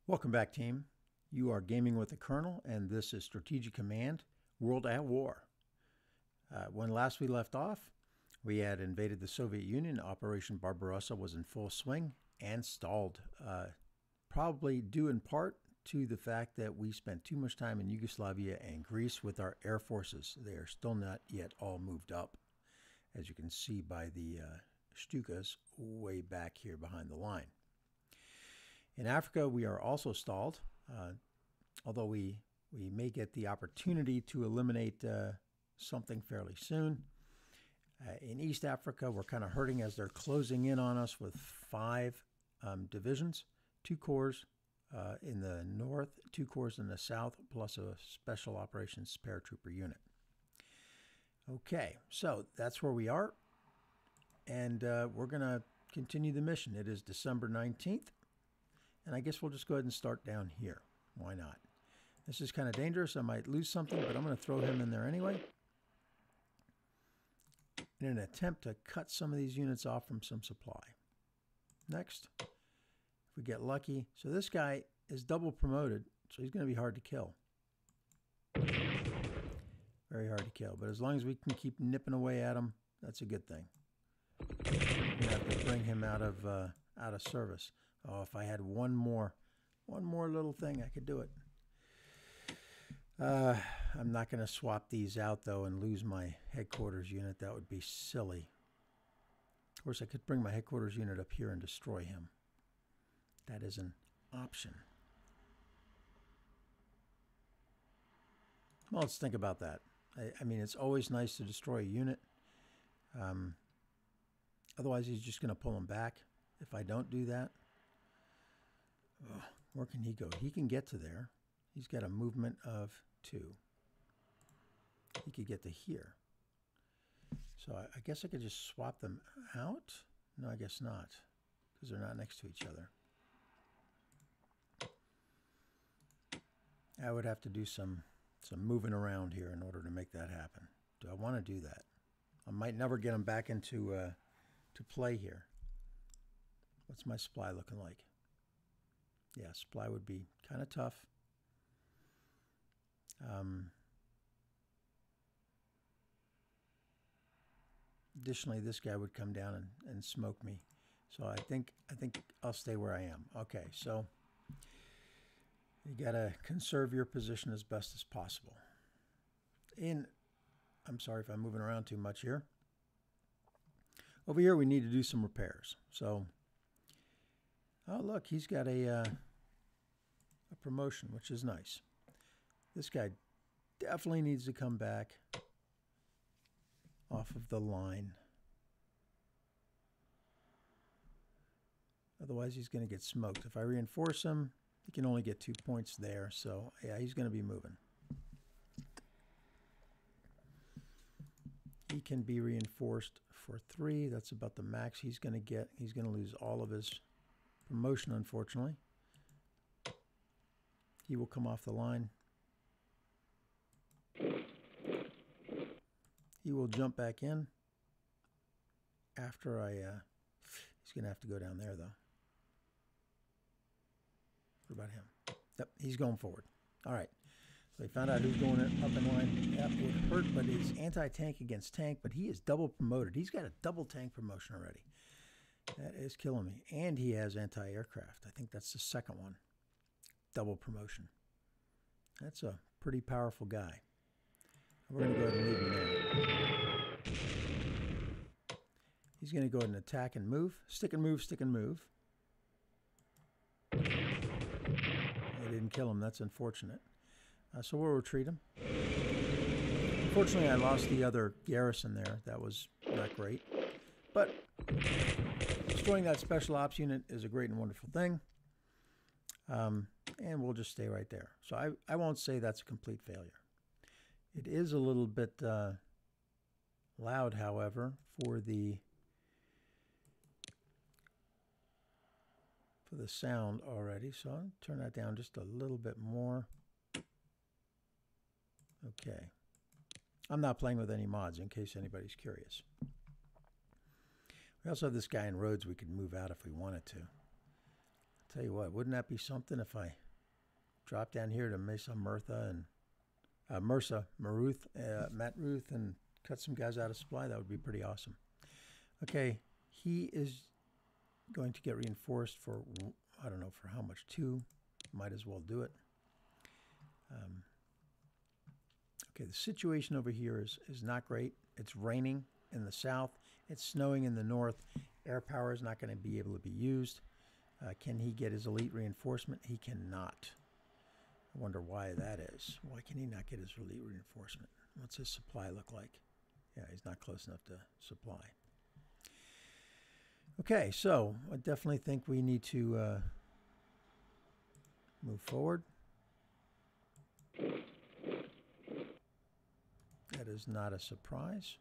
Welcome back, team. You are gaming with the Colonel, and this is Strategic Command, World at War. When last we left off, we had invaded the Soviet Union. Operation Barbarossa was in full swing and stalled, probably due in part to the fact that we spent too much time in Yugoslavia and Greece with our air forces. They are still not yet all moved up, as you can see by the Stukas way back here behind the line. In Africa, we are also stalled, although we may get the opportunity to eliminate something fairly soon. In East Africa, we're kind of hurting as they're closing in on us with 5 divisions, 2 corps in the north, 2 corps in the south, plus a special operations paratrooper unit. Okay, so that's where we are, and we're going to continue the mission. It is December 19th. And I guess we'll just go ahead and start down here. Why not? This is kind of dangerous. I might lose something, but I'm going to throw him in there anyway, in an attempt to cut some of these units off from some supply. Next, if we get lucky. So this guy is double promoted, so he's going to be hard to kill. Very hard to kill. But as long as we can keep nipping away at him, that's a good thing. We have to bring him out of service. Oh, if I had one more little thing, I could do it. I'm not going to swap these out, though, and lose my headquarters unit. That would be silly. Of course, I could bring my headquarters unit up here and destroy him. That is an option. Well, let's think about that. I mean, it's always nice to destroy a unit. Otherwise, he's just going to pull him back if I don't do that. Oh, where can he go? He can get to there. He's got a movement of 2. He could get to here. So I guess I could just swap them out. No, I guess not, because they're not next to each other. I would have to do some moving around here in order to make that happen. Do I want to do that? I might never get them back into to play here. What's my supply looking like? Yeah, supply would be kind of tough. Additionally, this guy would come down and smoke me. So I think I'll stay where I am. Okay, so you got to conserve your position as best as possible. I'm sorry if I'm moving around too much here. Over here, we need to do some repairs. So, oh, look, he's got a promotion, which is nice. This guy definitely needs to come back off of the line. Otherwise, he's going to get smoked. If I reinforce him, he can only get 2 points there. So, yeah, he's going to be moving. He can be reinforced for 3. That's about the max he's going to get. He's going to lose all of his promotion, unfortunately. He will come off the line. He will jump back in after he's going to have to go down there, though. What about him? Yep, he's going forward. All right. So we found out who's going up in line. Yep, it would hurt, but it's anti-tank against tank, but he is double promoted. He's got a double tank promotion already. That is killing me. And he has anti-aircraft. I think that's the second one. Double promotion. That's a pretty powerful guy. We're going to go ahead and leave him there. He's going to go ahead and attack and move. Stick and move, stick and move. They didn't kill him. That's unfortunate. So we'll retreat him. Unfortunately, I lost the other garrison there. That was not great. But destroying that special ops unit is a great and wonderful thing. And we'll just stay right there. So I won't say that's a complete failure. It is a little bit loud, however, for the sound already. So I'll turn that down just a little bit more. Okay. I'm not playing with any mods, in case anybody's curious. We also have this guy in roads we could move out if we wanted to Tell you what, wouldn't that be something if I drop down here to Mesa Murtha and Matt Ruth, and cut some guys out of supply? That would be pretty awesome. Okay, he is going to get reinforced for, I don't know for how much, 2. Might as well do it. Okay, the situation over here is not great. It's raining in the south. It's snowing in the north. Air power is not going to be able to be used. Can he get his elite reinforcement? He cannot. I wonder why that is. Why can he not get his elite reinforcement? What's his supply look like? Yeah, he's not close enough to supply. Okay, so I definitely think we need to move forward. That is not a surprise.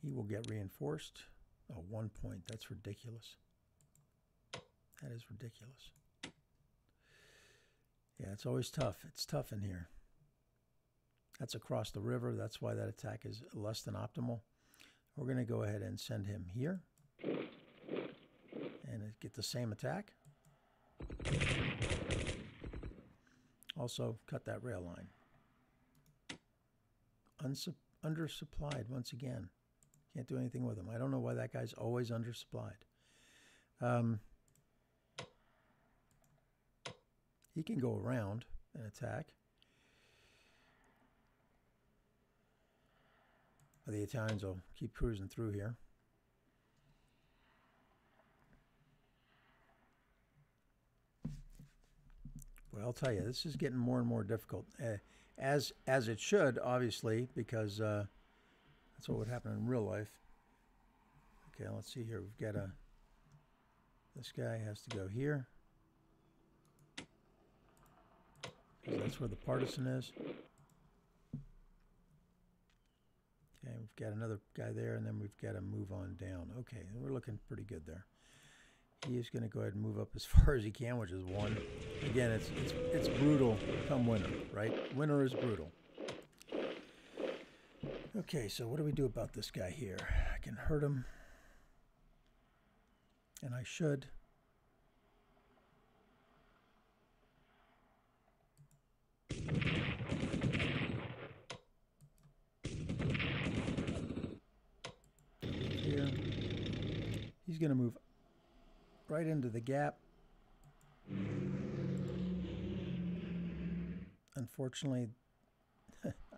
He will get reinforced. Oh, 1 point. That's ridiculous. That is ridiculous. Yeah, it's always tough. It's tough in here. That's across the river. That's why that attack is less than optimal. We're going to go ahead and send him here and get the same attack. Also, cut that rail line. Undersupplied once again. Can't do anything with him. I don't know why that guy's always undersupplied. He can go around and attack. The Italians will keep cruising through here. Well, I'll tell you, this is getting more and more difficult. As it should, obviously, because that's what would happen in real life. Okay, let's see here. We've got this guy has to go here. That's where the partisan is. Okay, we've got another guy there, and then we've got to move on down. Okay, we're looking pretty good there. He is going to go ahead and move up as far as he can, which is 1. Again, it's brutal come winter, right? Winter is brutal. Okay, so what do we do about this guy here? I can hurt him, and I should. Here. He's going to move right into the gap. Unfortunately,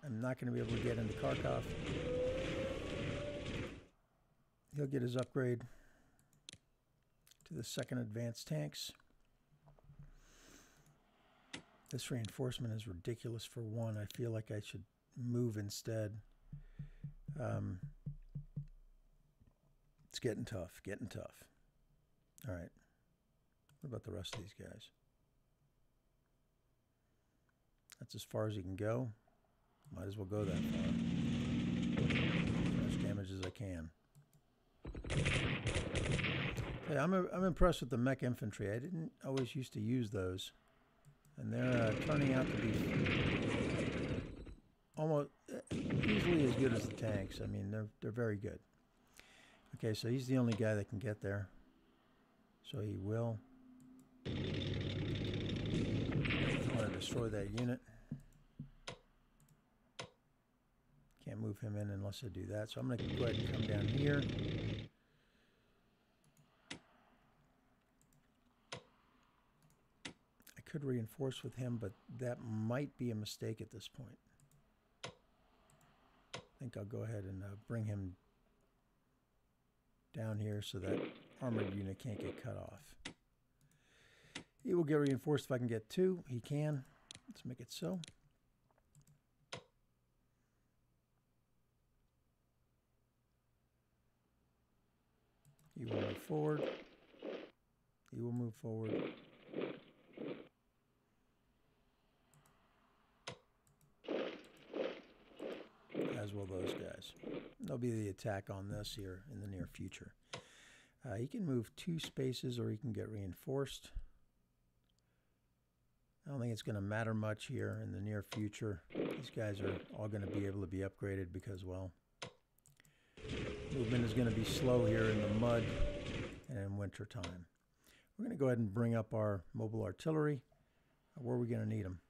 I'm not going to be able to get into Kharkov. He'll get his upgrade to the 2nd advanced tanks. This reinforcement is ridiculous for 1. I feel like I should move instead. It's getting tough, All right. What about the rest of these guys? That's as far as you can go. Might as well go that far. As much damage as I can. Hey, I'm impressed with the mech infantry. I didn't always used to use those. And they're turning out to be almost easily as good as the tanks. I mean, they're very good. Okay, so he's the only guy that can get there. So he will. I want to destroy that unit. Can't move him in unless I do that. So I'm going to go ahead and come down here. I could reinforce with him, but that might be a mistake at this point. I think I'll go ahead and bring him down here so that armored unit can't get cut off. He will get reinforced if I can get 2. He can. Let's make it so. He will move forward. He will move forward. As will those guys. There'll be the attack on this here in the near future. He can move 2 spaces or he can get reinforced. I don't think it's going to matter much here in the near future. These guys are all going to be able to be upgraded because, well, movement is going to be slow here in the mud and in winter time. We're going to go ahead and bring up our mobile artillery. Where are we going to need them?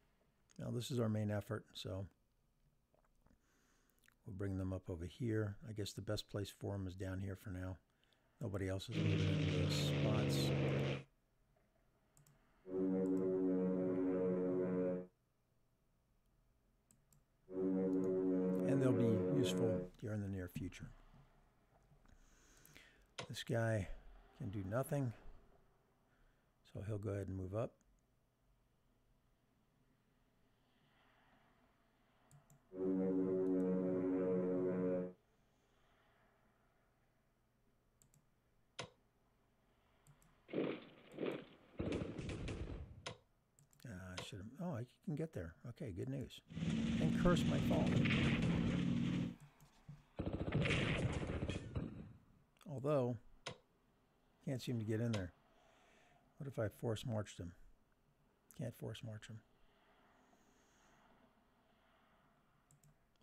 Now, this is our main effort, so we'll bring them up over here. I guess the best place for them is down here for now. Nobody else is moving into those spots. And they'll be useful here in the near future. This guy can do nothing, so he'll go ahead and move up. Oh, I can get there. Okay, good news. And curse my fall. Although, can't seem to get in there. What if I force marched him? Can't force march him.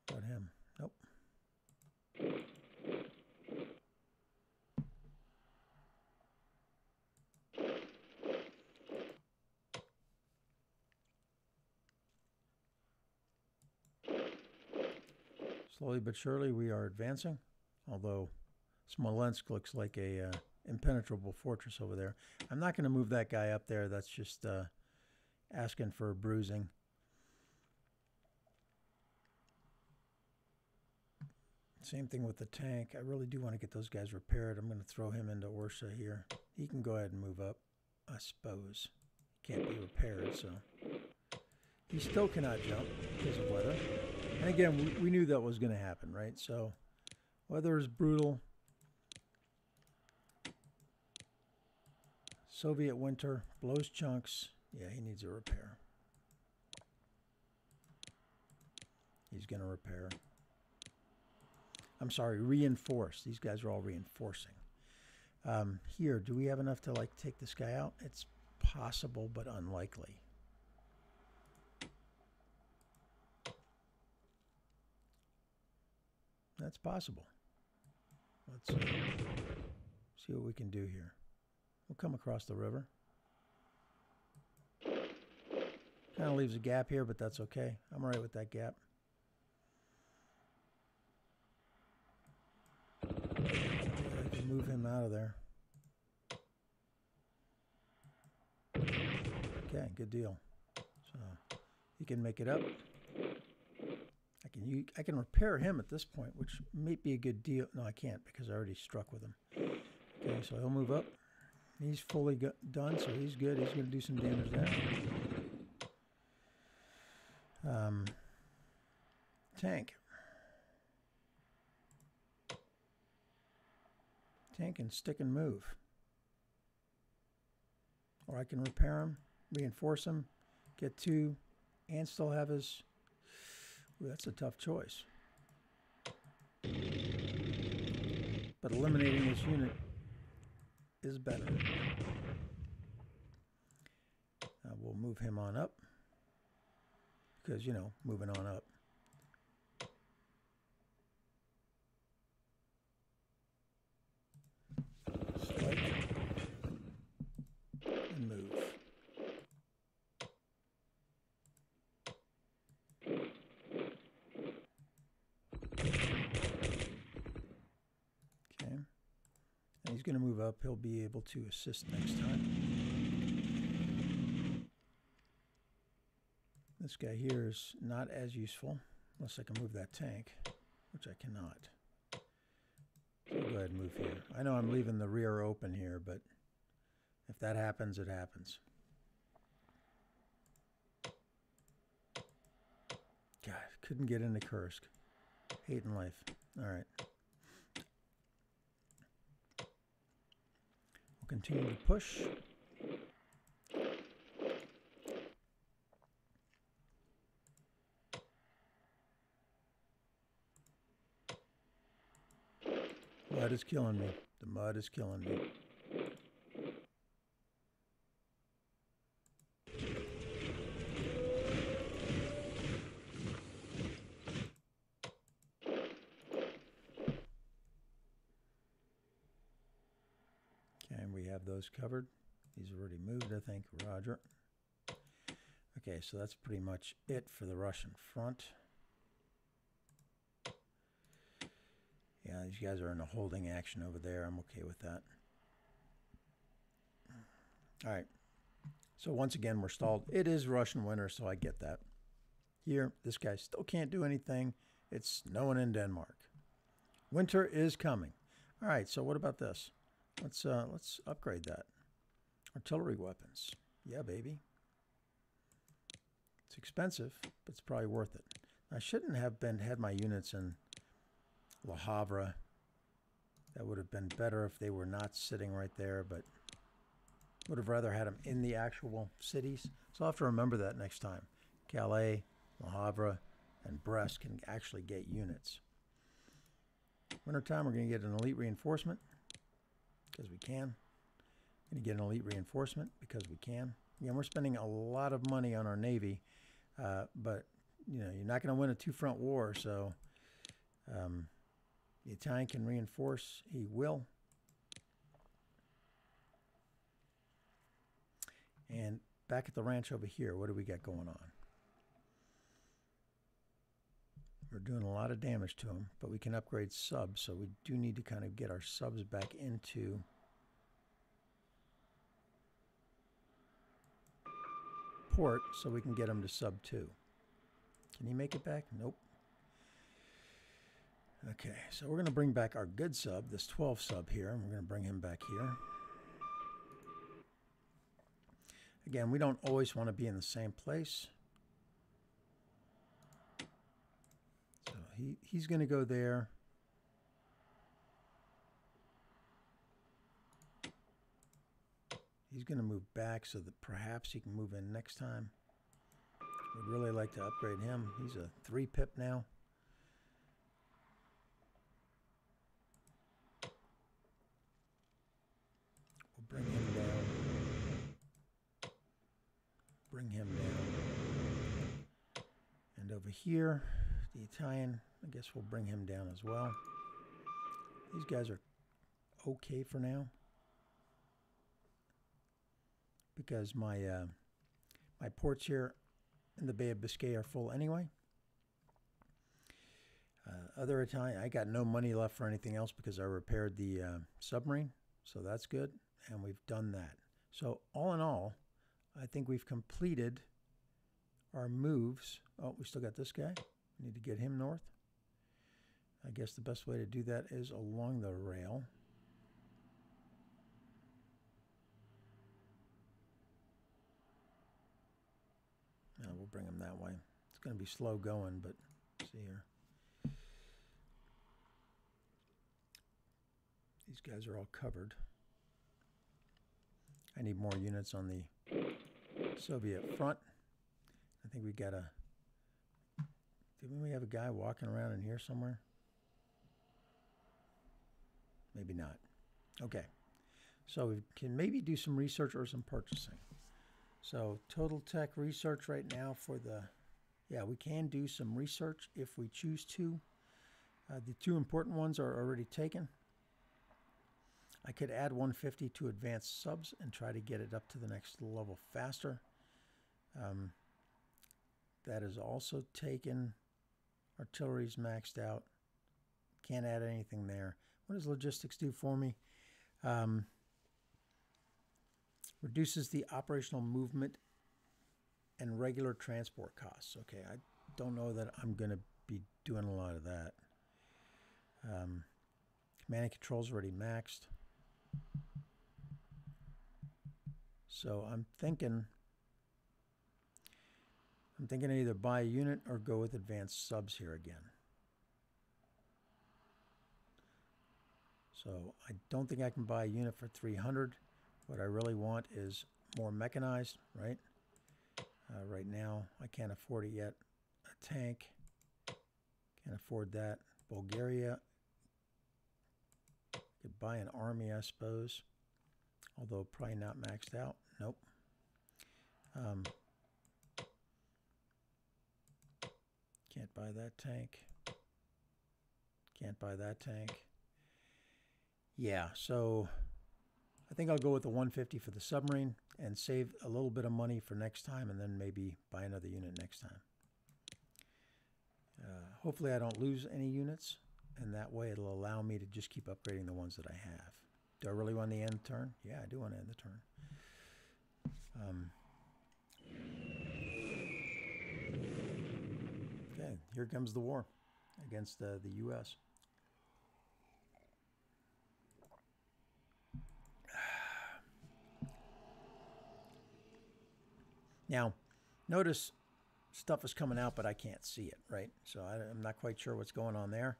What him? Nope. Slowly but surely we are advancing, although Smolensk looks like a impenetrable fortress over there. I'm not going to move that guy up there. That's just asking for a bruising. Same thing with the tank. I really do want to get those guys repaired. I'm going to throw him into Orsa here. He can go ahead and move up, I suppose. Can't be repaired, so he still cannot jump because of weather. And again, we knew that was going to happen, right? So weather is brutal. Soviet winter blows chunks. Yeah, he needs a repair. He's going to repair. I'm sorry, reinforce. These guys are all reinforcing. Here, do we have enough to like take this guy out? It's possible, but unlikely. That's possible. Let's see what we can do here. We'll come across the river. Kind of leaves a gap here, but that's okay. I'm all right with that gap. I can move him out of there. Okay, good deal. So he can make it up. I can repair him at this point, which may be a good deal. No, I can't because I already struck with him. Okay, so he'll move up. He's fully done, so he's good. He's going to do some damage there. Tank. Tank can stick and move. Or I can repair him, reinforce him, get two, and still have his... Ooh, that's a tough choice. But eliminating this unit is better. We'll move him on up. Because, you know, moving on up. Strike. And move. He's going to move up. He'll be able to assist next time. This guy here is not as useful unless I can move that tank, which I cannot. So I'll go ahead and move here. I know I'm leaving the rear open here, but if that happens, it happens. God, couldn't get into Kursk. Hating life. All right. Continue to push. Mud is killing me. The mud is killing me. Those covered. He's already moved, I think. Roger. Okay, so that's pretty much it for the Russian front. Yeah, these guys are in a holding action over there. I'm okay with that. All right. So once again, we're stalled. It is Russian winter, so I get that. Here, this guy still can't do anything. It's snowing in Denmark. Winter is coming. All right, so what about this? Let's upgrade that. Artillery weapons. Yeah, baby. It's expensive, but it's probably worth it. I shouldn't have had my units in Le Havre. That would have been better if they were not sitting right there, but would have rather had them in the actual cities. So I'll have to remember that next time. Calais, Le Havre, and Brest can actually get units. Wintertime, we're going to get an elite reinforcement because we can. Going to get an elite reinforcement because we can. Again, we're spending a lot of money on our Navy, but you know, you're not going to win a two-front war, so the Italian can reinforce. He will. And back at the ranch over here, what do we got going on? We're doing a lot of damage to them, but we can upgrade subs, so we do need to kind of get our subs back into port so we can get them to sub 2. Can you make it back? Nope. Okay, so we're going to bring back our good sub, this 12 sub here, and we're going to bring him back here. Again, we don't always want to be in the same place. So he's going to go there. He's going to move back so that perhaps he can move in next time. We'd really like to upgrade him. He's a 3 pip now. We'll bring him down. Bring him down. And over here, the Italian, I guess we'll bring him down as well. These guys are okay for now, because my my ports here in the Bay of Biscay are full anyway. Other Italian, I got no money left for anything else because I repaired the submarine, so that's good, and we've done that. So all in all, I think we've completed our moves. Oh, we still got this guy. We need to get him north. I guess the best way to do that is along the rail. Now we'll bring him that way. It's going to be slow going, but see here. These guys are all covered. I need more units on the Soviet front. I think we got a... Didn't we have a guy walking around in here somewhere? Maybe not. Okay. So we can maybe do some research or some purchasing. So total tech research right now for the... Yeah, we can do some research if we choose to. The 2 important ones are already taken. I could add 150 to advanced subs and try to get it up to the next level faster. That is also taken. Artillery's maxed out. Can't add anything there. What does logistics do for me? Reduces the operational movement and regular transport costs. Okay, I don't know that I'm going to be doing a lot of that. Command and control's already maxed. So I'm thinking either buy a unit or go with advanced subs here again. So I don't think I can buy a unit for 300. What I really want is more mechanized, right? Right now, I can't afford it yet. A tank, can't afford that. Bulgaria, could buy an army, I suppose, although probably not maxed out. Nope. Can't buy that tank. Can't buy that tank. Yeah, so I think I'll go with the 150 for the submarine and save a little bit of money for next time, and then maybe buy another unit next time. Hopefully I don't lose any units, and that way it'll allow me to just keep upgrading the ones that I have. Do I really want to end the turn? Yeah, I do want to end the turn. Okay, here comes the war against the U.S. Now, notice stuff is coming out, but I can't see it, right? So I'm not quite sure what's going on there.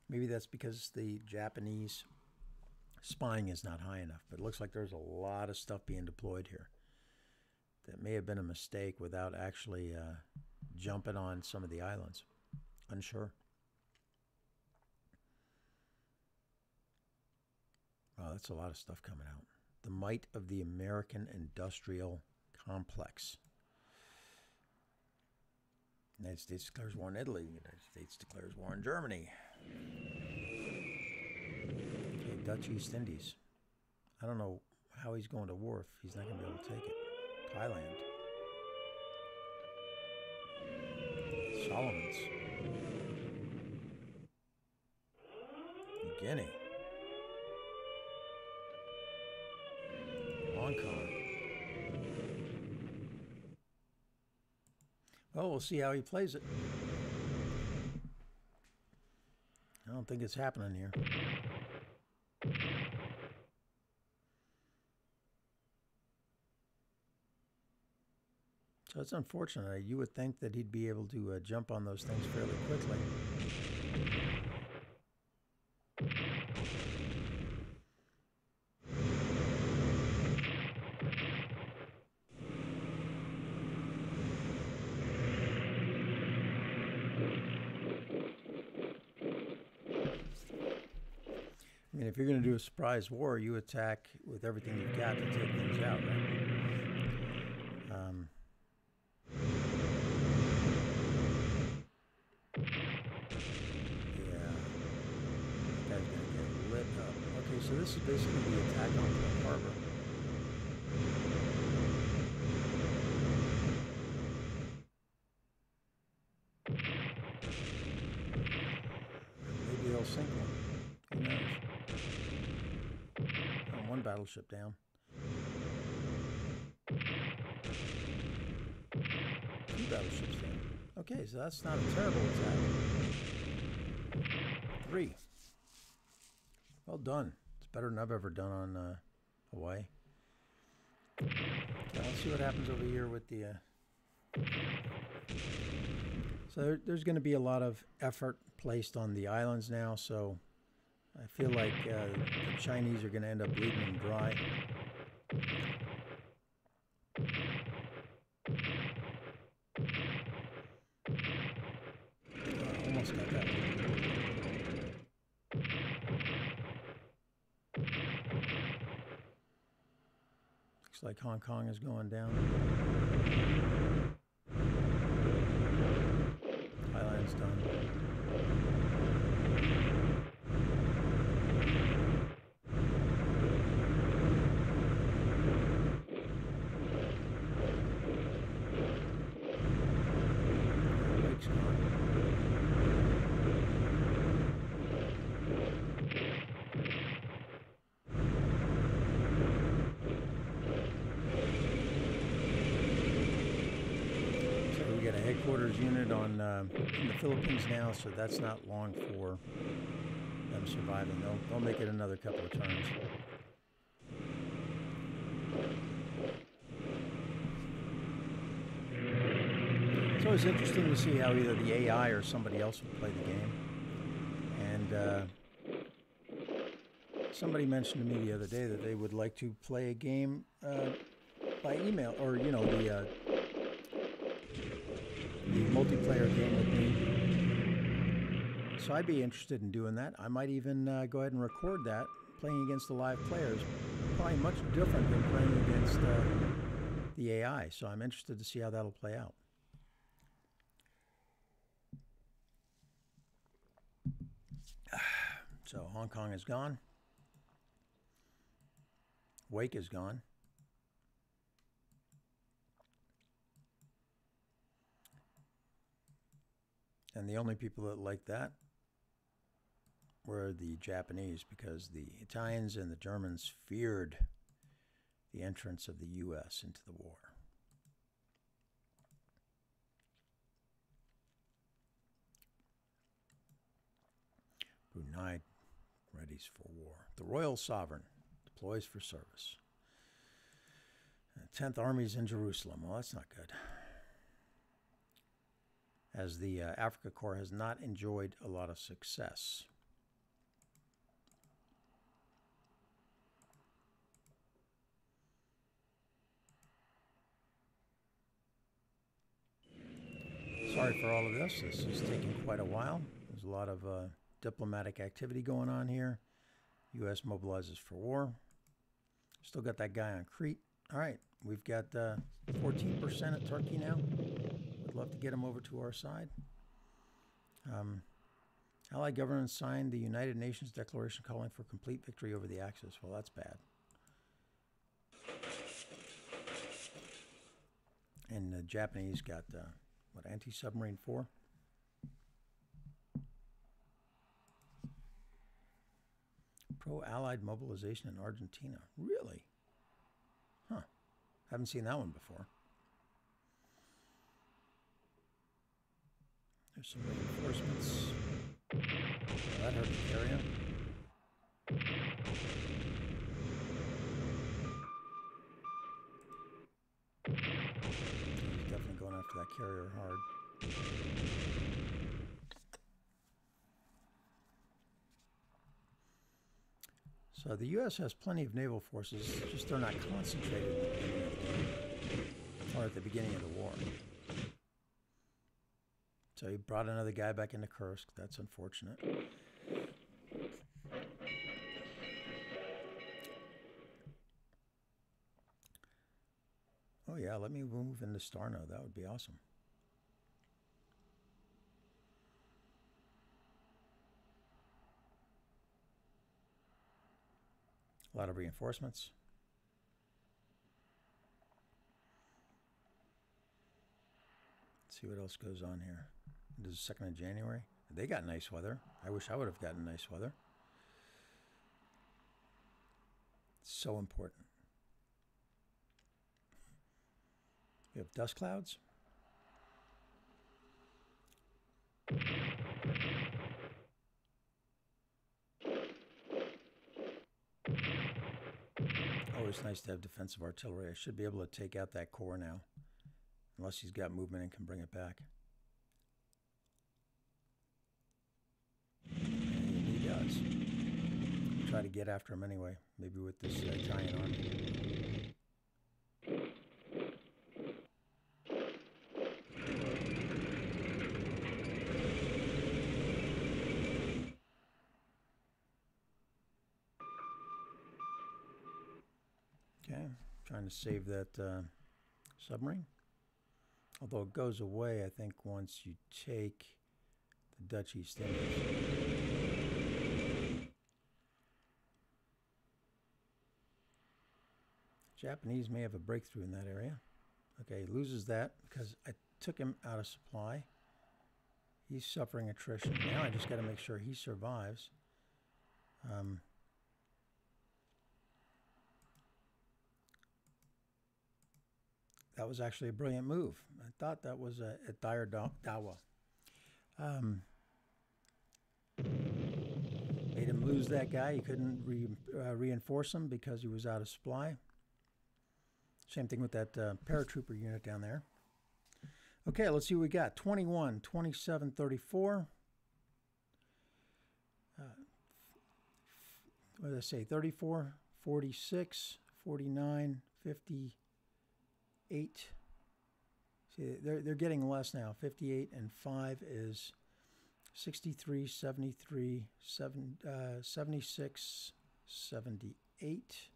Maybe that's because the Japanese spying is not high enough, but it looks like there's a lot of stuff being deployed here. That may have been a mistake without actually jumping on some of the islands. Unsure. Oh, that's a lot of stuff coming out. The might of the American industrial complex. United States declares war in Italy. United States declares war in Germany. Okay, Dutch East Indies. I don't know how he's going to war if he's not going to be able to take it. Thailand. Solomons. New Guinea. Hong Kong. Well, we'll see how he plays it. I don't think it's happening here. So it's unfortunate. You would think that he'd be able to jump on those things fairly quickly. I mean, if you're going to do a surprise war, you attack with everything you've got to take things out, right? So this is basically the attack on Pearl Harbor. Maybe they'll sink one. Who knows? Oh, one battleship down. Two battleships down. Okay, so that's not a terrible attack. 3. Well done. Better than I've ever done on Hawaii. Now let's see what happens over here with the... So there's going to be a lot of effort placed on the islands now, so I feel like the Chinese are going to end up bleeding them dry. Almost got that one. Like Hong Kong is going down. Thailand's done. Lake's gone. Headquarters unit on in the Philippines now, so that's not long for them surviving. They'll make it another couple of turns. It's always interesting to see how either the AI or somebody else will play the game. And somebody mentioned to me the other day that they would like to play a game by email, or the multiplayer game with me. So I'd be interested in doing that. I might even go ahead and record that, playing against the live players. Probably much different than playing against the AI. So I'm interested to see how that'll play out. So Hong Kong is gone. wake is gone. And the only people that liked that were the Japanese, because the Italians and the Germans feared the entrance of the U.S. into the war. Brunei readies for war. The Royal Sovereign deploys for service. 10th Army's in Jerusalem. Well, that's not good, as the Africa Corps has not enjoyed a lot of success. Sorry for all of this. This is taking quite a while. There's a lot of diplomatic activity going on here. U.S. mobilizes for war. Still got that guy on Crete. All right, we've got 14% at Turkey now. Would love to get him over to our side. Allied governments signed the United Nations Declaration calling for complete victory over the Axis. Well, that's bad. And the Japanese got, what, anti-submarine 4? Pro-Allied mobilization in Argentina. Really? Huh. Haven't seen that one before. There's some reinforcements. Well, that hurt the carrier. He's definitely going after that carrier hard. So the U.S. has plenty of naval forces, just they're not concentrated at the beginning of the war. So he brought another guy back into Kursk. That's unfortunate. Oh yeah, let me move into Starno. That would be awesome. A lot of reinforcements. Let's see what else goes on here. It is the 2nd of January. They got nice weather. I wish I would have gotten nice weather. It's so important. We have dust clouds. Always nice to have defensive artillery. I should be able to take out that core now, unless he's got movement and can bring it back. And he does. Try to get after him anyway, maybe with this Italian army. Okay, trying to save that submarine. Although it goes away, I think, once you take the Dutch East Indies. Japanese may have a breakthrough in that area. Okay, he loses that because I took him out of supply. He's suffering attrition. Now I just got to make sure he survives. That was actually a brilliant move. I thought that was a dire dawa. Made him lose that guy. He couldn't reinforce him because he was out of supply. Same thing with that paratrooper unit down there. Okay, let's see what we got. 21, 27, 34. What did I say? 34, 46, 49, 58. See, they're getting less now. 58 and 5 is 63, 73, 76, 78,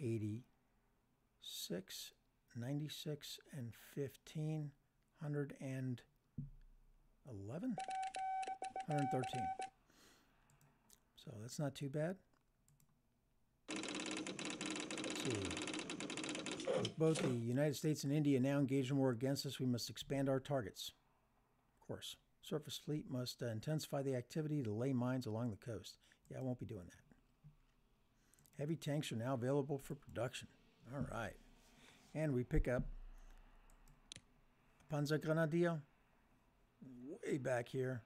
86, 96, and 15, 111, 113. So that's not too bad. see. With both the United States and India now engaged in war against us, we must expand our targets. Of course, surface fleet must intensify the activity to lay mines along the coast. Yeah, I won't be doing that. Heavy tanks are now available for production. All right. And we pick up Panzergrenadier way back here.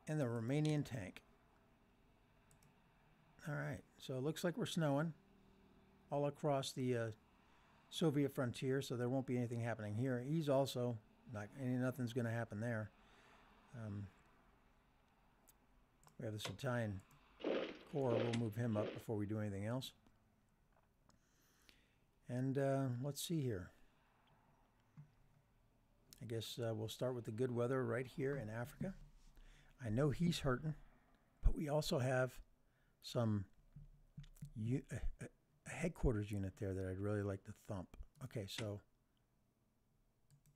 And the Romanian tank. All right. So it looks like we're snowing all across the Soviet frontier, so there won't be anything happening here. He's also nothing's going to happen there. We have this Italian corps. We'll move him up before we do anything else. And let's see here. I guess we'll start with the good weather right here in Africa. I know he's hurting, but we also have some a headquarters unit there that I'd really like to thump. Okay, so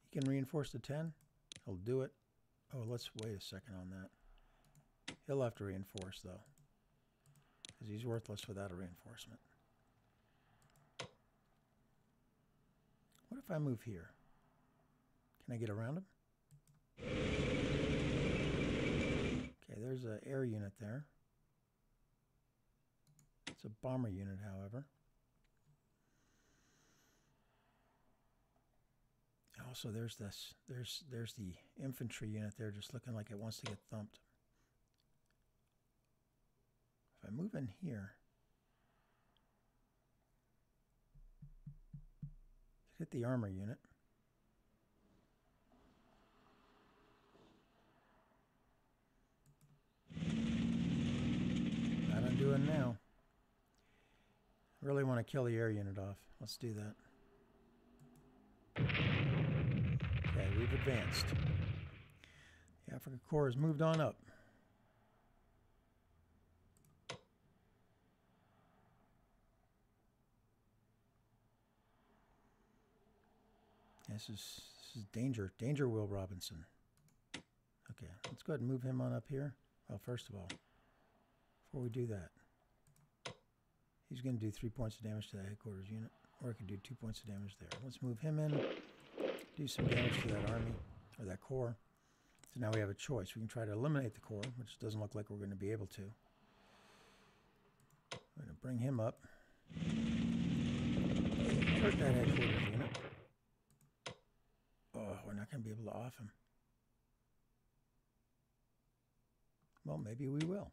he can reinforce the 10. He'll do it. Oh, let's wait a second on that. He'll have to reinforce, though, because he's worthless without a reinforcement. What if I move here? Can I get around him? Okay, there's an air unit there. It's a bomber unit, however. Also, there's the infantry unit there just looking like it wants to get thumped. If I move in here, hit the armor unit. That I'm doing now. Really want to kill the air unit off. Let's do that. Okay, we've advanced. The Africa Corps has moved on up. This is danger, Will Robinson. Okay, let's go ahead and move him on up here. Well, first of all, before we do that, he's going to do 3 points of damage to that headquarters unit, or he can do 2 points of damage there. Let's move him in, do some damage to that army, or that corps. So now we have a choice. We can try to eliminate the corps, which doesn't look like we're going to be able to. We're going to bring him up. Hurt that headquarters unit. Oh, we're not going to be able to off him. Well, maybe we will.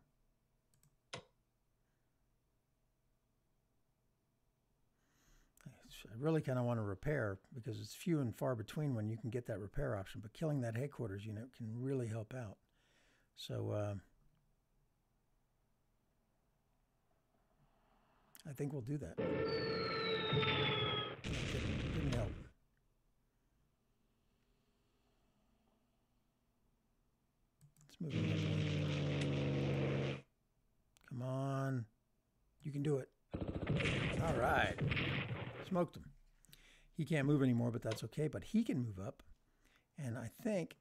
I really kind of want to repair because it's few and far between when you can get that repair option, but killing that headquarters unit can really help out. So I think we'll do that. Didn't help. Let's move him up. Come on. You can do it. All right. Smoked him. He can't move anymore, but that's okay. But he can move up. And I think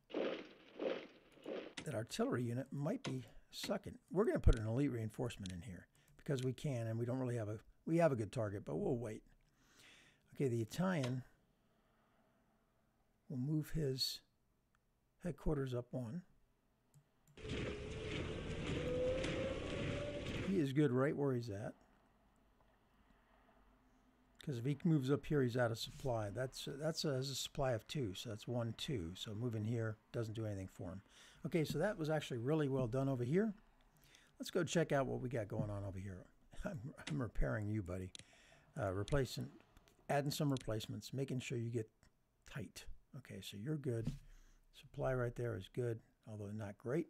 that artillery unit might be sucking. We're going to put an elite reinforcement in here because we can, and we don't really have a good target, but we'll wait. Okay, the Italian will move his headquarters up one. He is good right where he's at. Because if he moves up here, he's out of supply. That's a supply of 2, so that's 1, 2. So moving here doesn't do anything for him. Okay, so that was actually really well done over here. Let's go check out what we got going on over here. I'm repairing you, buddy. Adding some replacements, making sure you get tight. Okay, so you're good. Supply right there is good, although not great.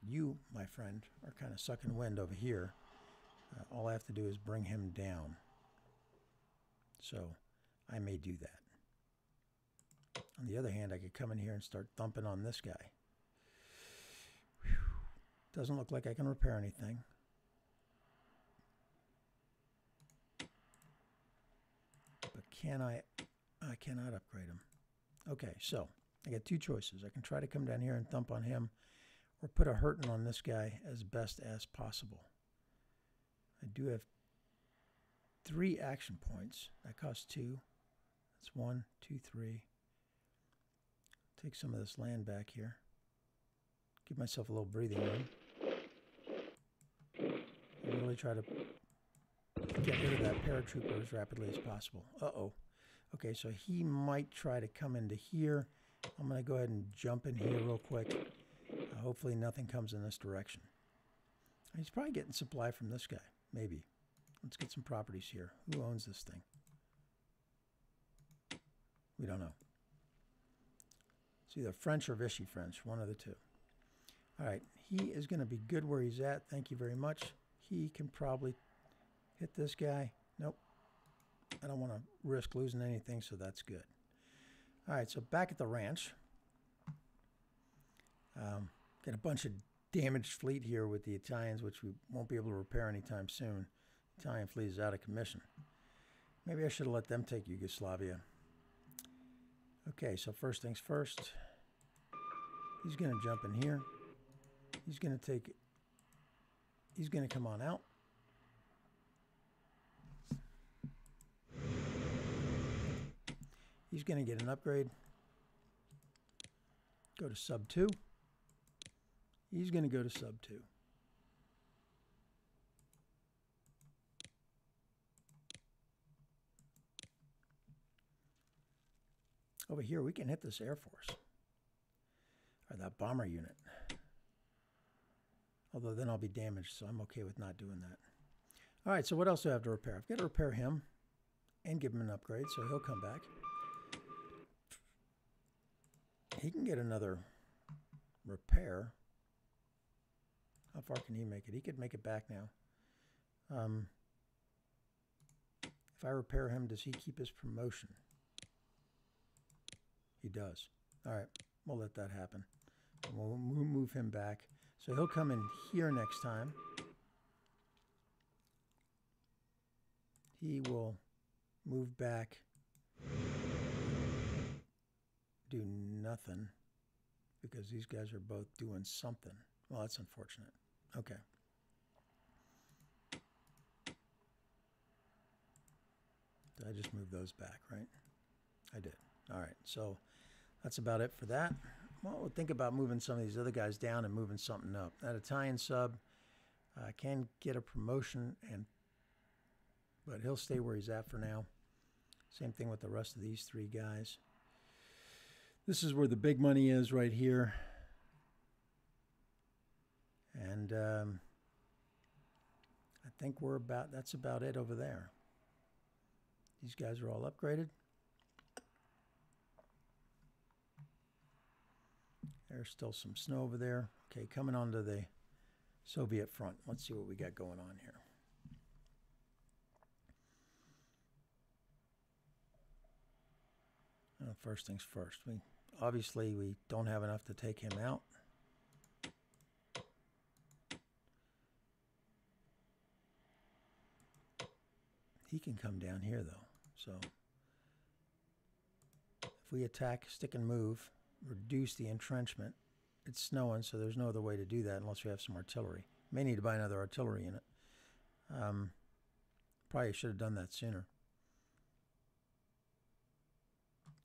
You, my friend, are kind of sucking wind over here. All I have to do is bring him down. So I may do that. On the other hand, I could come in here and start thumping on this guy. Whew. Doesn't look like I can repair anything. But can I cannot upgrade him. Okay, so I got 2 choices. I can try to come down here and thump on him, or put a hurting on this guy as best as possible. I do have 3 action points. That costs 2. That's 1, 2, 3. Take some of this land back here. Give myself a little breathing room. And really try to get rid of that paratrooper as rapidly as possible. Uh-oh. Okay, so he might try to come into here. I'm going to go ahead and jump in here real quick. Hopefully nothing comes in this direction. He's probably getting supply from this guy. Maybe. Let's get some properties here. Who owns this thing? We don't know. It's either French or Vichy French, one of the two. All right, he is going to be good where he's at. Thank you very much. He can probably hit this guy. Nope. I don't want to risk losing anything, so that's good. All right, so back at the ranch. Got a bunch of damaged fleet here with the Italians, which we won't be able to repair anytime soon. Italian fleet is out of commission. Maybe I should have let them take Yugoslavia. Okay, so first things first. He's going to jump in here. He's going to come on out. He's going to get an upgrade. Go to sub 2. He's going to go to sub 2. Over here, we can hit this Air Force. Or that bomber unit. Although then I'll be damaged, so I'm okay with not doing that. All right, so what else do I have to repair? I've got to repair him and give him an upgrade, so he'll come back. He can get another repair. How far can he make it? He could make it back now. If I repair him, does he keep his promotion? He does. All right, we'll let that happen. And we'll move him back. So he'll come in here next time. He will move back. Do nothing because these guys are both doing something. Well, that's unfortunate. Okay. Did I just move those back, right? I did. All right, so that's about it for that. Well, we'll think about moving some of these other guys down and moving something up. That Italian sub can get a promotion, but he'll stay where he's at for now. Same thing with the rest of these 3 guys. This is where the big money is right here. And I think that's about it over there. These guys are all upgraded. There's still some snow over there. Okay, coming onto the Soviet front. Let's see what we got going on here. First things first. Obviously, we don't have enough to take him out. He can come down here, though. So if we attack, stick and move, reduce the entrenchment. It's snowing, so there's no other way to do that unless we have some artillery. May need to buy another artillery unit. Probably should have done that sooner.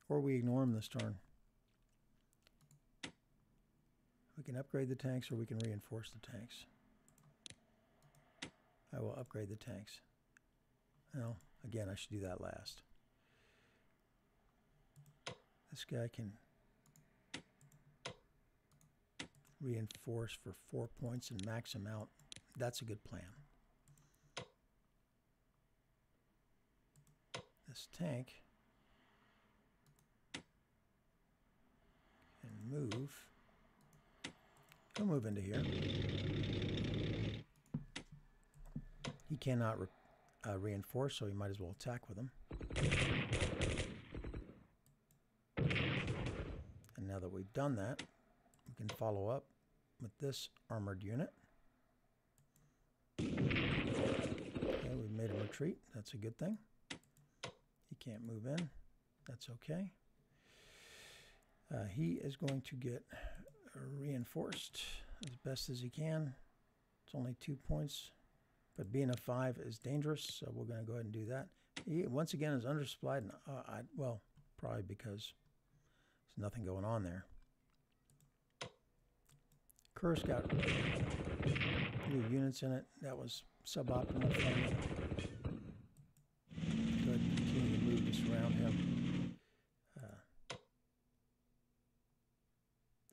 Or we ignore them this turn. We can upgrade the tanks or we can reinforce the tanks. I will upgrade the tanks. Well, again, I should do that last. This guy can reinforce for 4 points and max him out. That's a good plan. This tank can move. He'll move into here. He cannot reinforce, so he might as well attack with him. And now that we've done that, we can follow up with this armored unit. Okay, we've made him retreat. That's a good thing. He can't move in. That's okay. He is going to get reinforced. as best as he can. It's only 2 points, but being a 5 is dangerous, so we're going to go ahead and do that. He, once again, is undersupplied, and well, probably because there's nothing going on there. Kursk got new units in it. That was suboptimal for me. Go ahead and continue to move this around him.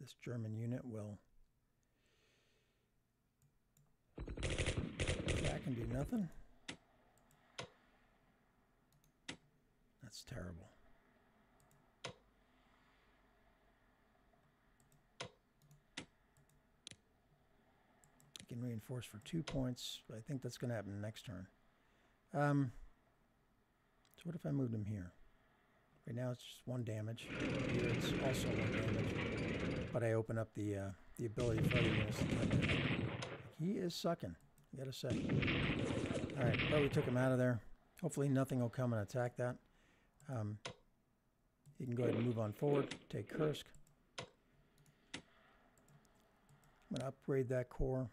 This German unit will attack and do nothing. That's terrible. You can reinforce for 2 points, but I think that's going to happen next turn. So what if I moved him here? Right now it's just 1 damage. Here it's also 1 damage. But I open up the ability for other units to come in. He is sucking, I gotta say. Alright, but we took him out of there. Hopefully nothing will come and attack that. You can go ahead and move on forward. Take Kursk. I'm gonna upgrade that core.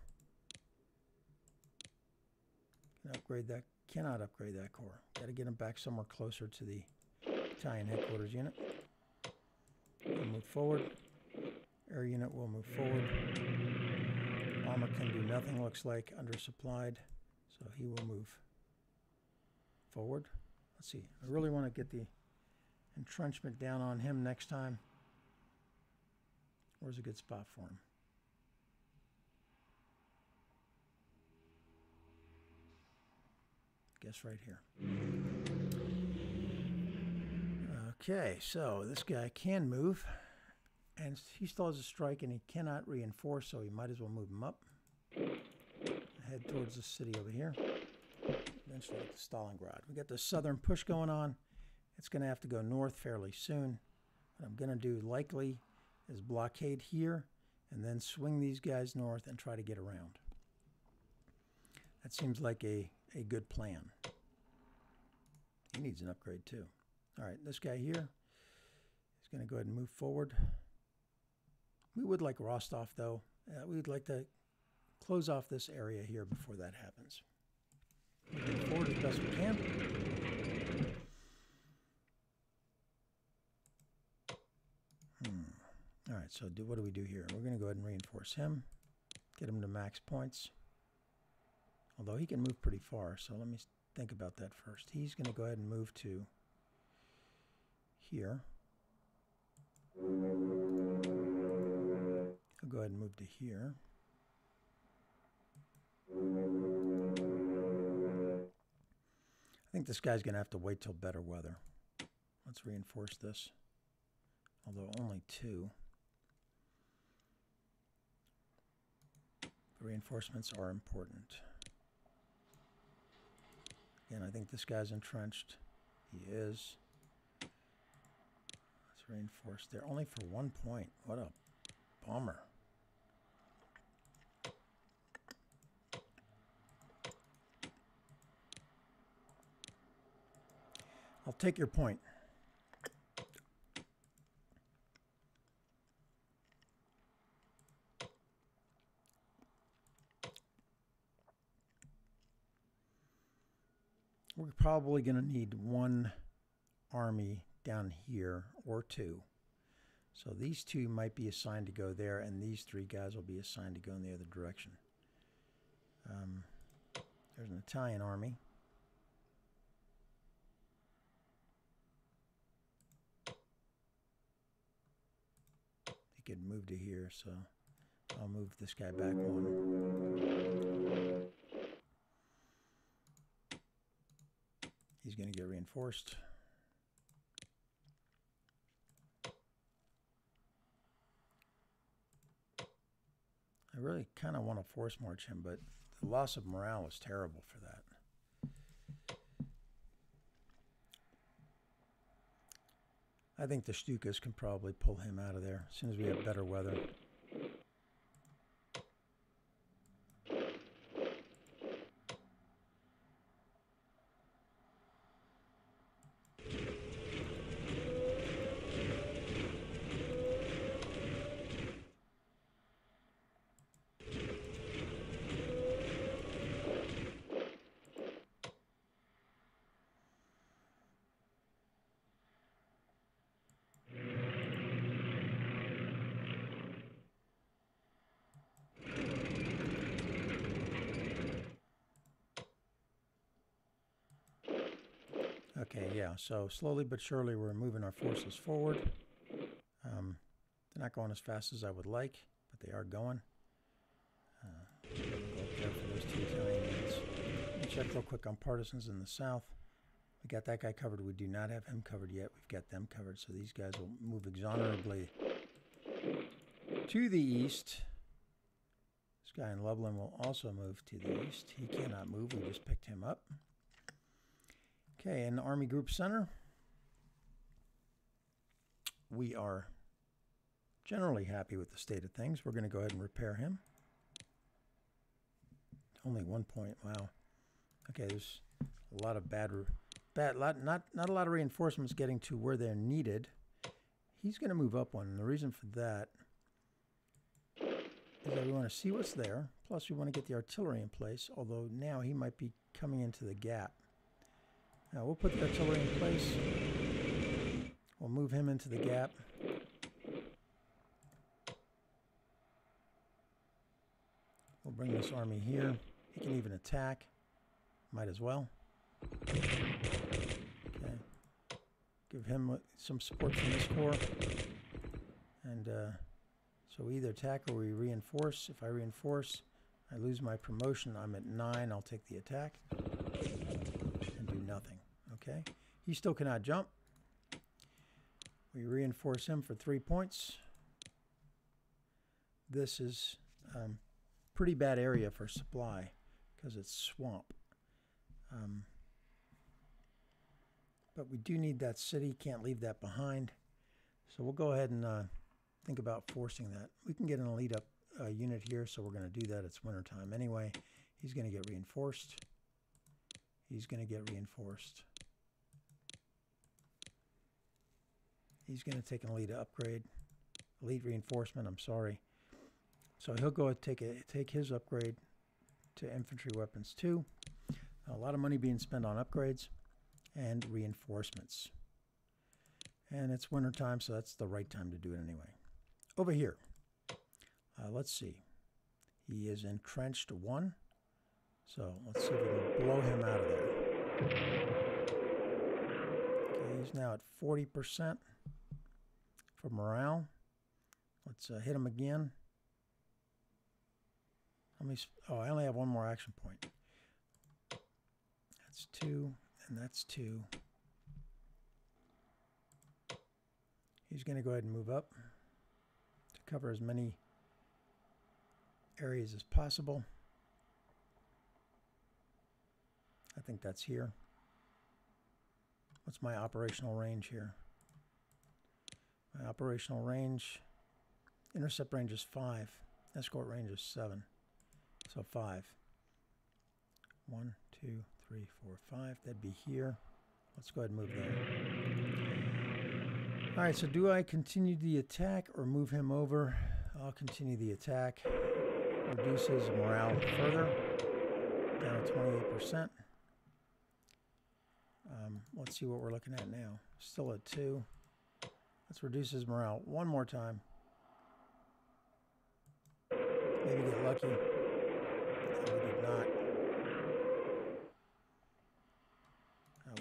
Can upgrade that. Cannot upgrade that core. Gotta get him back somewhere closer to the Italian headquarters unit. We'll move forward. Air unit will move forward. Bomber can do nothing, looks like, undersupplied. So he will move forward. Let's see. I really want to get the entrenchment down on him next time. Where's a good spot for him? Guess right here. Okay, so this guy can move. And he still has a strike, and he cannot reinforce, so he might as well move him up. Head towards the city over here. Eventually to Stalingrad. We got the southern push going on. It's going to have to go north fairly soon. What I'm going to do likely is blockade here, and then swing these guys north and try to get around. That seems like a good plan. He needs an upgrade too. All right, this guy here is going to go ahead and move forward. We would like Rostov, though. We'd like to close off this area here before that happens. Moving forward as best we can. All right, so what do we do here? We're going to go ahead and reinforce him. Get him to max points. Although he can move pretty far, so let me think about that first. He's going to go ahead and move to here. I'll go ahead and move to here. I think this guy's going to have to wait till better weather. Let's reinforce this. Although only 2. The reinforcements are important. Again, I think this guy's entrenched. He is. Let's reinforce there. Only for 1 point. What a bummer. I'll take your point. We're probably going to need 1 army down here, or 2. So these 2 might be assigned to go there, and these 3 guys will be assigned to go in the other direction. There's an Italian army. He could move to here, so I'll move this guy back 1. He's going to get reinforced. I really kind of want to force march him, but the loss of morale is terrible for that. I think the Stukas can probably pull him out of there as soon as we have better weather. Okay, yeah, so slowly but surely we're moving our forces forward. They're not going as fast as I would like, but they are going. Go there for those 2 Italian units. Let me check real quick on partisans in the south. We got that guy covered. We do not have him covered yet. We've got them covered, so these guys will move exonerably to the east. This guy in Lublin will also move to the east. He cannot move. We just picked him up. Okay, in the Army Group Center, we are generally happy with the state of things. We're going to go ahead and repair him. Only 1 point. Wow. Okay, there's a lot of not a lot of reinforcements getting to where they're needed. He's going to move up one, and the reason for that is that we want to see what's there. Plus, we want to get the artillery in place, although now he might be coming into the gap. Now, we'll put the artillery in place. We'll move him into the gap. We'll bring this army here. He can even attack. Might as well. Okay. Give him some support from this corps. And so we either attack or we reinforce. If I reinforce, I lose my promotion. I'm at 9. I'll take the attack and do nothing. Okay. He still cannot jump. We reinforce him for 3 points. This is pretty bad area for supply because it's swamp. But we do need that city. Can't leave that behind. So we'll go ahead and think about forcing that. We can get an elite up unit here, so we're going to do that. It's wintertime anyway. He's going to get reinforced. He's going to get reinforced. He's going to take an elite upgrade. Elite reinforcement, I'm sorry. So he'll go and take his upgrade to infantry weapons 2. A lot of money being spent on upgrades and reinforcements. And it's wintertime, so that's the right time to do it anyway. Over here, let's see. He is entrenched 1. So let's see if we can blow him out of there. Okay, he's now at 40% for morale. Let's hit him again. Oh, I only have 1 more action point. That's 2, and that's 2. He's going to go ahead and move up to cover as many areas as possible. I think that's here. What's my operational range here? My operational range, intercept range is 5. Escort range is 7. So 5. 1, 2, 3, 4, 5. That'd be here. Let's go ahead and move there. All right, so do I continue the attack or move him over? I'll continue the attack. Reduces morale further, down to 28%. Let's see what we're looking at now. Still at 2. Let's reduce his morale 1 more time. Maybe get lucky. No, we did not.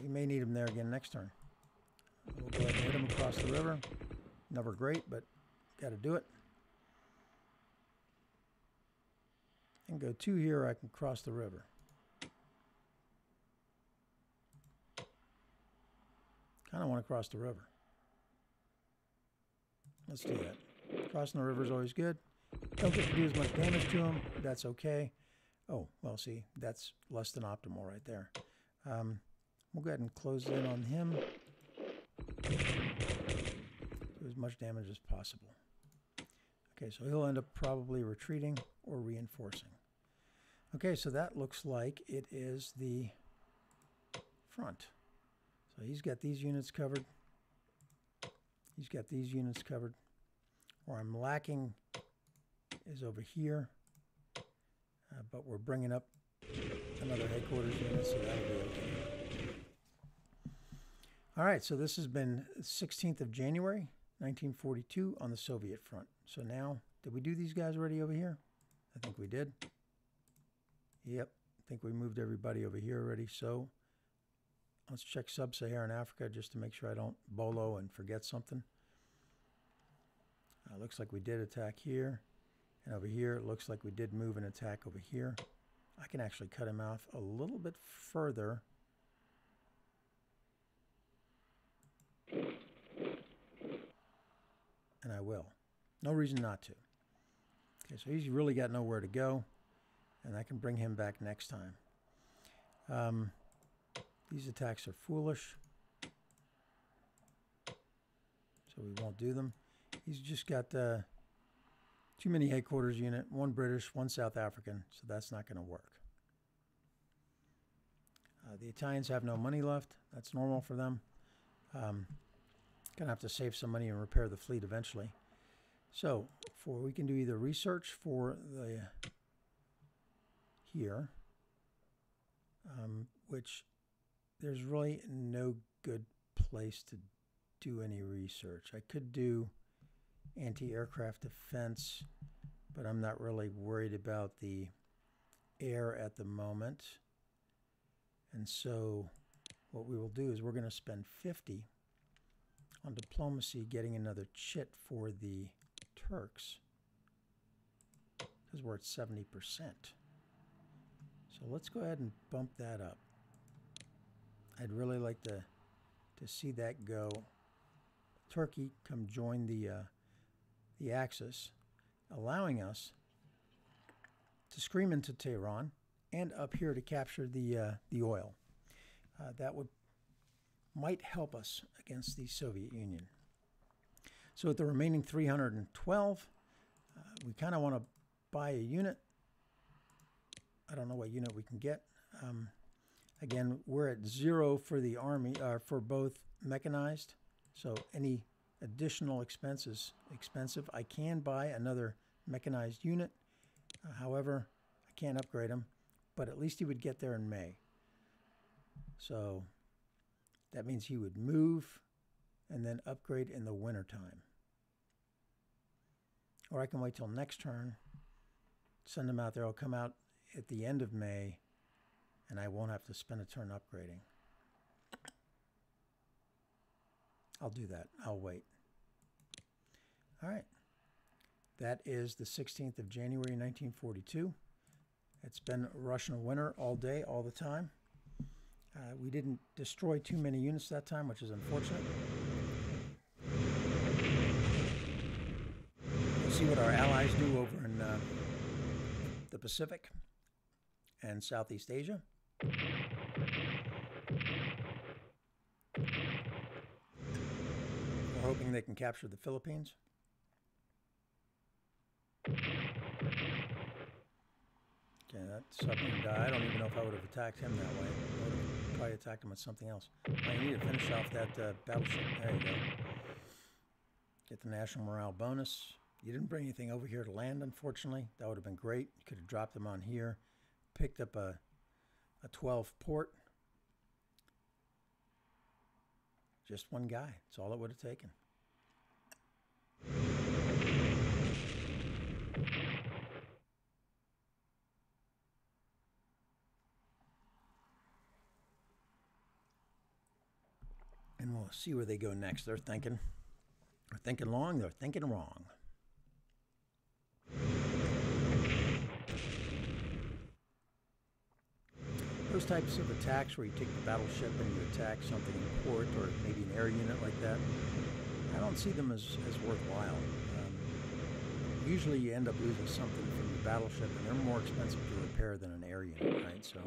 We may need him there again next turn. We'll go ahead and hit him across the river. Never great, but got to do it. And go 2 here, I can cross the river. Kind of want to cross the river. Let's do that. Crossing the river is always good. Don't get to do as much damage to him. That's okay. Oh, well, see, that's less than optimal right there. We'll go ahead and close in on him. Do as much damage as possible. Okay, so he'll end up probably retreating or reinforcing. Okay, so that looks like it is the front. So he's got these units covered. He's got these units covered. Where I'm lacking is over here. But we're bringing up another headquarters unit, so that'll be okay. All right, so this has been 16th of January, 1942 on the Soviet front. So now, did we do these guys already over here? I think we did. Yep, I think we moved everybody over here already. So Let's check Sub-Saharan Africa just to make sure I don't bolo and forget something. Looks like we did attack here. And over here, it looks like we did move and attack over here. I can actually cut him off a little bit further. And I will. No reason not to. Okay, so he's really got nowhere to go. And I can bring him back next time. These attacks are foolish. So we won't do them. He's just got too many headquarters unit, one British, one South African, so that's not going to work. The Italians have no money left. That's normal for them. Going to have to save some money and repair the fleet eventually. So we can do either research for the here, which there's really no good place to do any research. I could do anti-aircraft defense, but I'm not really worried about the air at the moment. And so what we will do is we're going to spend 50 on diplomacy, getting another chit for the Turks, because we're at 70%. So let's go ahead and bump that up. I'd really like to see that go. Turkey come join the Axis, allowing us to scream into Tehran and up here to capture the oil. That might help us against the Soviet Union. So with the remaining 312, we kind of want to buy a unit. I don't know what unit we can get. Again, we're at 0 for the Army, for both mechanized. So any additional expenses expensive. I can buy another mechanized unit. However, I can't upgrade him, but at least he would get there in May. So that means he would move and then upgrade in the wintertime. Or I can wait till next turn, send him out there. I'll come out at the end of May, and I won't have to spend a turn upgrading. I'll do that. I'll wait. All right. That is the 16th of January, 1942. It's been Russian winter all day, all the time. We didn't destroy too many units that time, which is unfortunate. We'll see what our allies do over in the Pacific and Southeast Asia. We're hoping they can capture the Philippines. Okay, that submarine died. I don't even know if I would have attacked him that way. I would have probably attacked him with something else. I need to finish off that battleship. There you go. Get the national morale bonus. You didn't bring anything over here to land, unfortunately. That would have been great. You could have dropped them on here. Picked up a 12 port. Just one guy. That's all it would have taken. And we'll see where they go next. They're thinking long, they're thinking wrong. Those types of attacks where you take the battleship and you attack something in port or maybe an air unit like that, I don't see them as worthwhile. Usually you end up losing something from the battleship, and they're more expensive to repair than an air unit, right? So,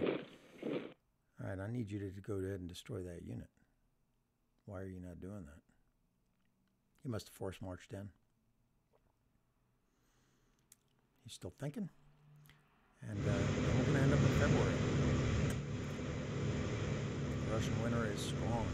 all right, I need you to go ahead and destroy that unit. Why are you not doing that? He must have force marched in. He's still thinking. And then we're going to end up in February. The Russian winter is strong.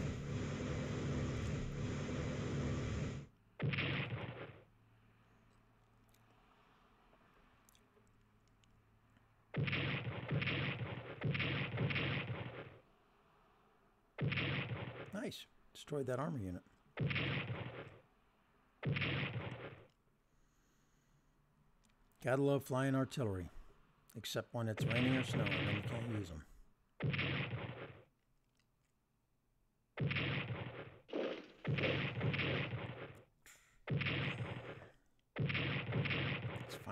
Nice. Destroyed that armor unit. Gotta love flying artillery. Except when it's raining or snowing, then you can't use them.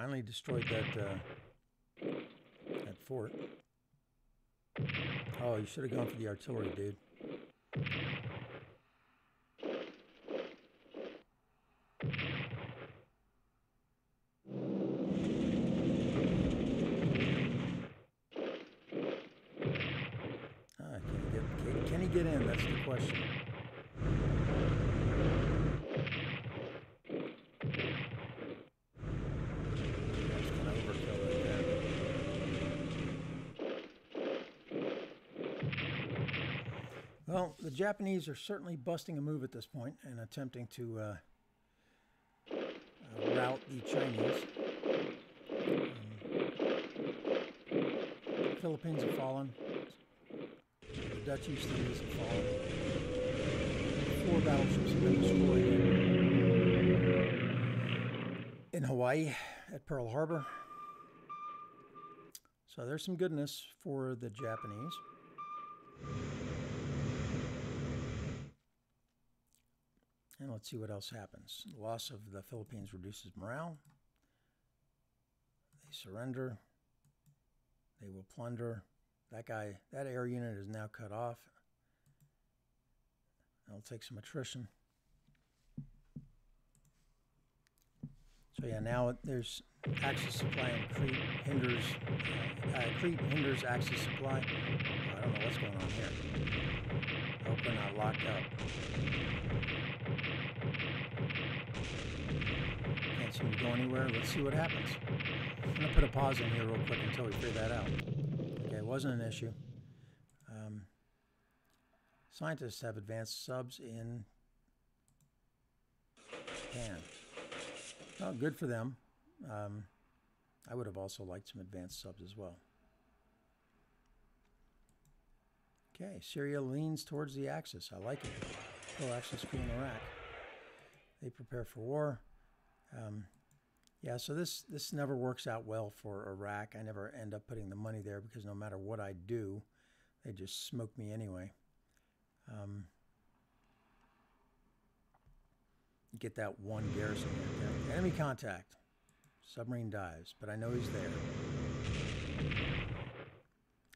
finally destroyed that fort. Oh, you should have gone for the artillery, dude. Can he get in? That's the question. That's kind of overkill right there. Well, the Japanese are certainly busting a move at this point and attempting to rout the Chinese. The Philippines have fallen. The Dutch East Indies have fallen. 4 battleships have been destroyed in Hawaii at Pearl Harbor. So there's some goodness for the Japanese. And let's see what else happens. The loss of the Philippines reduces morale. They surrender. They will plunder. That air unit is now cut off. That'll take some attrition. So yeah, now there's Axis supply in Crete hinders Axis supply. I don't know what's going on here. I hope we're not locked up. Can't seem to go anywhere. Let's see what happens. I'm going to put a pause in here real quick until we figure that out. Okay, it wasn't an issue. Scientists have advanced subs in Japan. Well, good for them. I would have also liked some advanced subs as well. Okay, Syria leans towards the Axis. I like it. Pro-Axis coup in Iraq. They prepare for war. Yeah, so this never works out well for Iraq. I never end up putting the money there because no matter what I do, they just smoke me anyway. Get that one garrison right there. Enemy contact. Submarine dives, but I know he's there.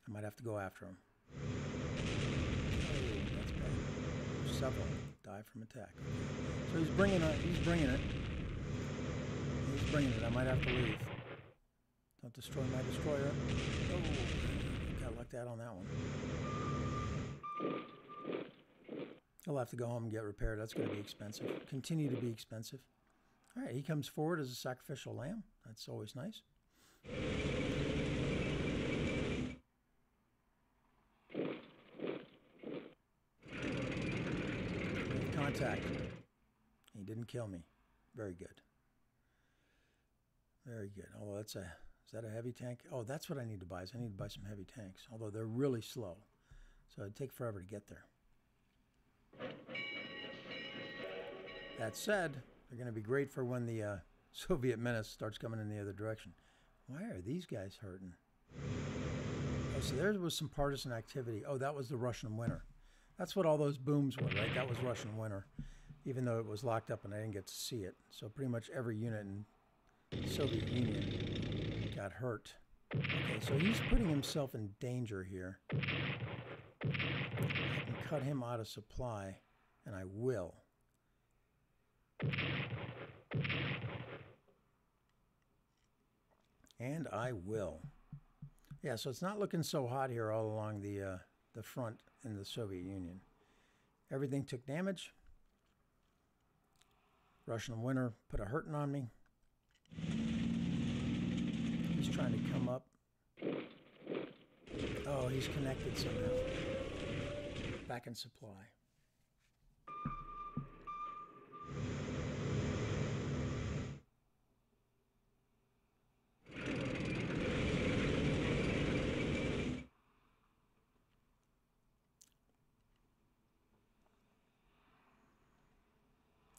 I might have to go after him. Oh, that's bad. Several die from attack. So he's bringing it. He's bringing it. He's bringing it. I might have to leave. Don't destroy my destroyer. Oh, got lucked out on that one. He'll have to go home and get repaired. That's going to be expensive. Continue to be expensive. All right, he comes forward as a sacrificial lamb. That's always nice. Contact. He didn't kill me. Very good. Very good. Although is that a heavy tank? Oh, that's what I need to buy. I need to buy some heavy tanks. Although they're really slow. So it'd take forever to get there. That said, they're going to be great for when the Soviet menace starts coming in the other direction. Why are these guys hurting? Oh, so there was some partisan activity. Oh, that was the Russian winter. That's what all those booms were, right? That was Russian winter, even though it was locked up and I didn't get to see it. So pretty much every unit in the Soviet Union got hurt. Okay, so he's putting himself in danger here. I can cut him out of supply, and I will. And I will. Yeah, so it's not looking so hot here all along the front in the Soviet Union. Everything took damage. Russian winter put a hurting on me. He's trying to come up. Oh, he's connected somehow. Back in supply.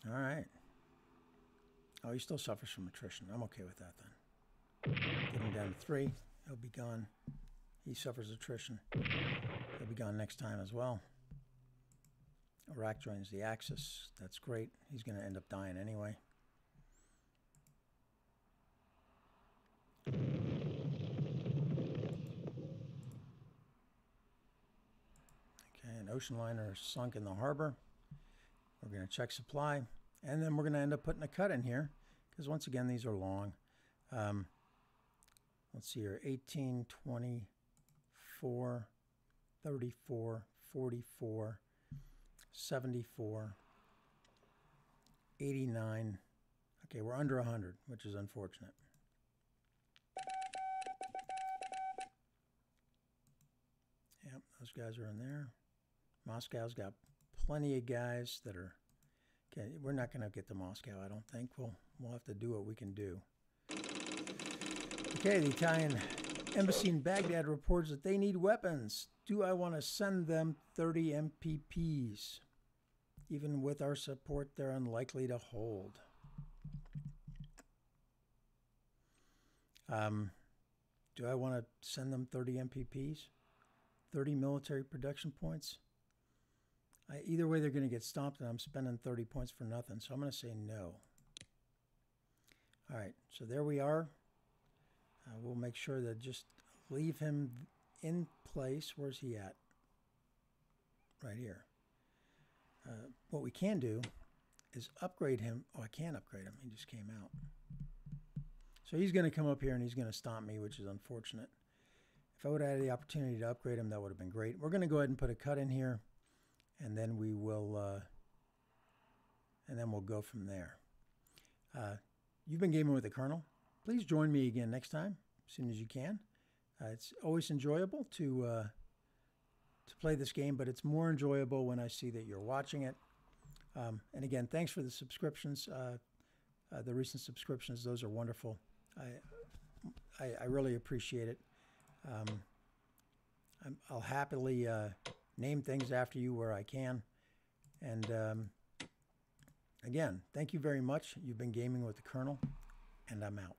All right. Oh, he still suffers from attrition. I'm okay with that then. Get him down to 3. He'll be gone. He suffers attrition. He'll be gone next time as well. Iraq joins the Axis. That's great. He's going to end up dying anyway. ocean liner sunk in the harbor. We're going to check supply, and then we're going to end up putting a cut in here because once again these are long. Let's see here, 18, 24, 34, 44, 74, 89. Okay, we're under 100, which is unfortunate. Yep, those guys are in there. Moscow's got plenty of guys that are... Okay, we're not going to get to Moscow, I don't think. We'll have to do what we can do. Okay, the Italian embassy in Baghdad reports that they need weapons. Do I want to send them 30 MPPs? Even with our support, they're unlikely to hold. Do I want to send them 30 MPPs? 30 military production points? Either way, they're going to get stomped, and I'm spending 30 points for nothing. So I'm going to say no. All right, so there we are. We'll make sure that just leave him in place. Where's he at? Right here. What we can do is upgrade him. Oh, I can't upgrade him. He just came out. So he's going to come up here and he's going to stomp me, which is unfortunate. If I would have had the opportunity to upgrade him, that would have been great. We're going to go ahead and put a cut in here, and then we will, we'll go from there. You've been gaming with the Colonel. Please join me again next time, as soon as you can. It's always enjoyable to play this game, but it's more enjoyable when I see that you're watching it. And again, thanks for the subscriptions, the recent subscriptions. Those are wonderful. I really appreciate it. I'll happily name things after you where I can. And again, thank you very much. You've been gaming with the Colonel, and I'm out.